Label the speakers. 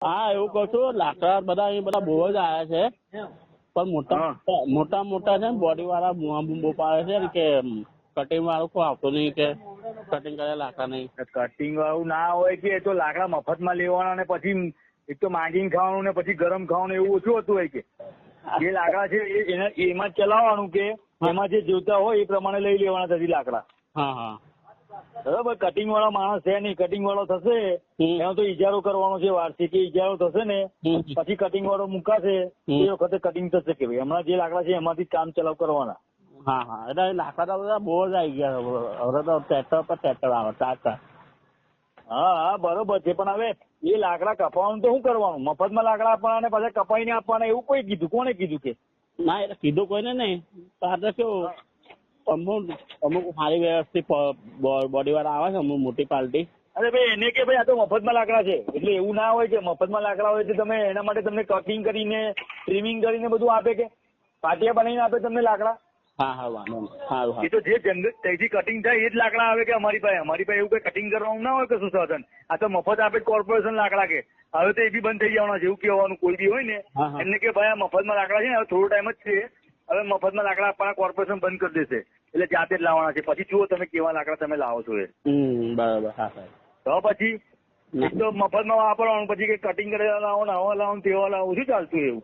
Speaker 1: હા એવું કહું છું, લાકડા બધા અહીં બધા બહુ જ આવ્યા છે, પણ મોટા મોટા છે ને બોડી વાળા બૂમો પાડે છે ને કે કટિંગ વાળું કોઈ આવતું નહીં, કે કટિંગ કરેલા લાકડા નહીં.
Speaker 2: કટિંગ વાળું ના હોય કે તો લાકડા મફતમાં લેવાના ને પછી એક તો માંગીને ખાવાનું ને પછી ગરમ ખાવાનું એવું ઓછું હતું હોય કે જે લાકડા છે એમાં જ ચલાવવાનું કે એમાં જે જોતા હોય એ પ્રમાણે લઈ લેવાના થતી લાકડા.
Speaker 1: હા હા
Speaker 2: બરાબર. કટિંગ વાળા માણસ છે નહીં, કટિંગ વાળો થશે એનો તો ઇજારો કરવાનો છે, વાર્ષિક ઇજારો થશે ને પછી કટિંગ વાળો મુકાશે એ વખતે કટિંગ થશે કે ભાઈ હમણાં જે લાકડા છે એમાંથી કામ ચલાવ કરવાના.
Speaker 1: હા હા એટલે લાકડા બધા બહુ જ આવી ગયા હવે તો ટ્રેક્ટર પર ટ્રેક્ટર આવે ચાલતા.
Speaker 2: હા હા બરોબર છે, પણ હવે એ લાકડા કપાવાનું તો શું કરવાનું? મફતમાં લાકડા આપવાના અને પાછા કપાઈને આપવાના એવું કોઈ કીધું? કોને કીધું કે?
Speaker 1: ના એટલે કીધું કોઈને નહીં, તો કેવું અમુક સારી વ્યવસ્થિત બોડી વાળા આવે છે, અમુક મોટી પાર્ટી.
Speaker 2: અરે ભાઈ એને કે ભાઈ આ તો મફતમાં લાકડા છે, એટલે એવું ના હોય કે મફતમાં લાકડા હોય તો તમે એના માટે તમને કટિંગ કરીને ટ્રીમિંગ કરીને બધું આપે કે પાટિયા બનાવીને આપે તમને લાકડા?
Speaker 1: હા હા વાંધો નહીં. સારું
Speaker 2: એ તો જે ત્યાંથી કટિંગ થાય એ જ લાકડા આવે કે અમારી પાસે એવું કઈ કટિંગ કરવાનું ના હોય કશું સાધન. આ તો મફત આપે કોર્પોરેશન લાકડા કે હવે તો એ બી બંધ થઈ જવાના છે એવું કહેવાનું કોઈ બી હોય ને એમને કે ભાઈ આ મફતમાં લાકડા છે ને હવે થોડો ટાઈમ જ છે, હવે મફતમાં લાકડા આપવાના કોર્પોરેશન બંધ કરી દેશે એટલે જાતે જ લાવવાના છે. પછી જુઓ તમે કેવા લાકડા તમે લાવો છો એ.
Speaker 1: બરાબર. હા સાહેબ.
Speaker 2: તો પછી એક તો મફતમાં વાપરવાનું, પછી કઈ કટિંગ કરેલા લાવો ને આવા લાવો તેવા લાવો શું ચાલતું એવું?